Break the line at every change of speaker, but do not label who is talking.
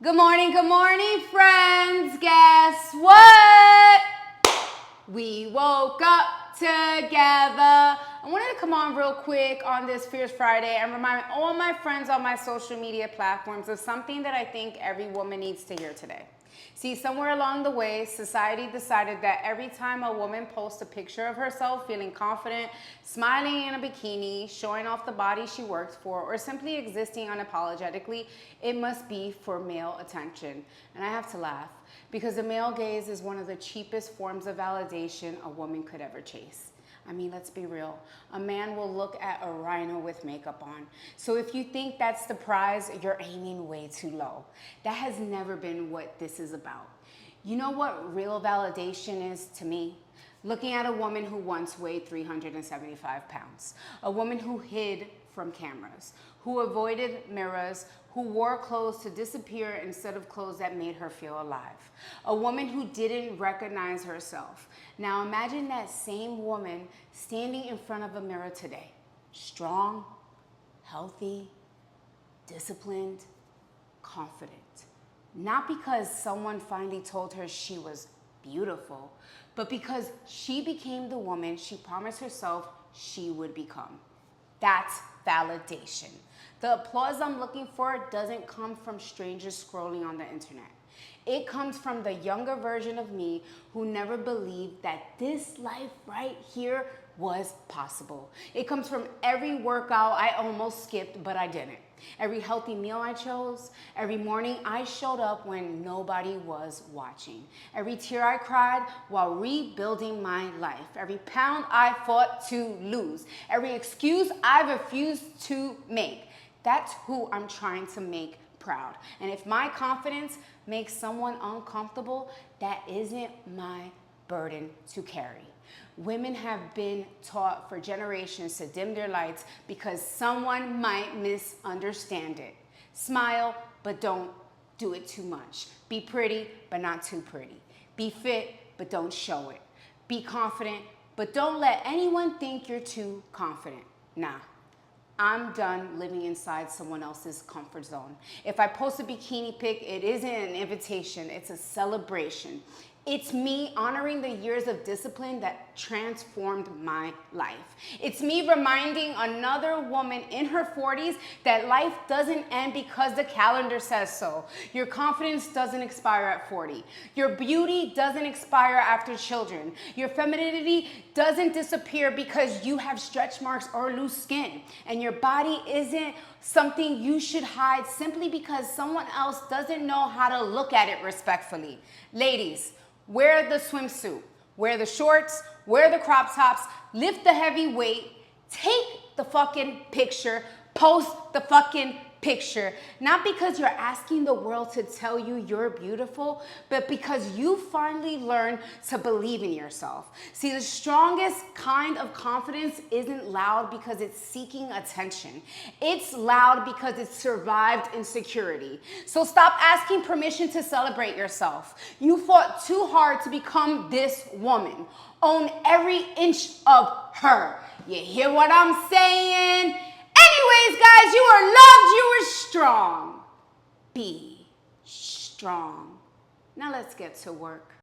Good morning, friends. Guess what? We woke up together. I wanted to come on real quick on this Fierce Friday and remind all my friends on my social media platforms of something that I think every woman needs to hear today. See, somewhere along the way, society decided that every time a woman posts a picture of herself feeling confident, smiling in a bikini, showing off the body she works for, or simply existing unapologetically, it must be for male attention. And I have to laugh because the male gaze is one of the cheapest forms of validation a woman could ever chase. I mean, let's be real. A man will look at a rhino with makeup on. So if you think that's the prize, you're aiming way too low. That has never been what this is about. You know what real validation is to me? Looking at a woman who once weighed 375 pounds, a woman who hid from cameras, who avoided mirrors, who wore clothes to disappear instead of clothes that made her feel alive. A woman who didn't recognize herself. Now imagine that same woman standing in front of a mirror today. Strong, healthy, disciplined, confident. Not because someone finally told her she was beautiful, but because she became the woman she promised herself she would become. That's validation. The applause I'm looking for doesn't come from strangers scrolling on the internet. It comes from the younger version of me who never believed that this life right here was possible. It comes from every workout I almost skipped, but I didn't. Every healthy meal I chose, every morning I showed up when nobody was watching. Every tear I cried while rebuilding my life. Every pound I fought to lose. Every excuse I refused to make. That's who I'm trying to make proud. And if my confidence makes someone uncomfortable, that isn't my burden to carry. Women have been taught for generations to dim their lights because someone might misunderstand it. Smile, but don't do it too much. Be pretty, but not too pretty. Be fit, but don't show it. Be confident, but don't let anyone think you're too confident. Nah. I'm done living inside someone else's comfort zone. If I post a bikini pic, it isn't an invitation, it's a celebration. It's me honoring the years of discipline that transformed my life. It's me reminding another woman in her 40s that life doesn't end because the calendar says so. Your confidence doesn't expire at 40. Your beauty doesn't expire after children. Your femininity doesn't disappear because you have stretch marks or loose skin. And your body isn't something you should hide simply because someone else doesn't know how to look at it respectfully. Ladies, wear the swimsuit, wear the shorts, wear the crop tops, lift the heavy weight, take the fucking picture, post the fucking picture. Not because you're asking the world to tell you you're beautiful, but because you finally learned to believe in yourself. See, the strongest kind of confidence isn't loud because it's seeking attention. It's loud because it survived insecurity. So stop asking permission to celebrate yourself. You fought too hard to become this woman. Own every inch of her. You hear what I'm saying? Anyways, guys, you are loved, you are strong. Be strong. Now let's get to work.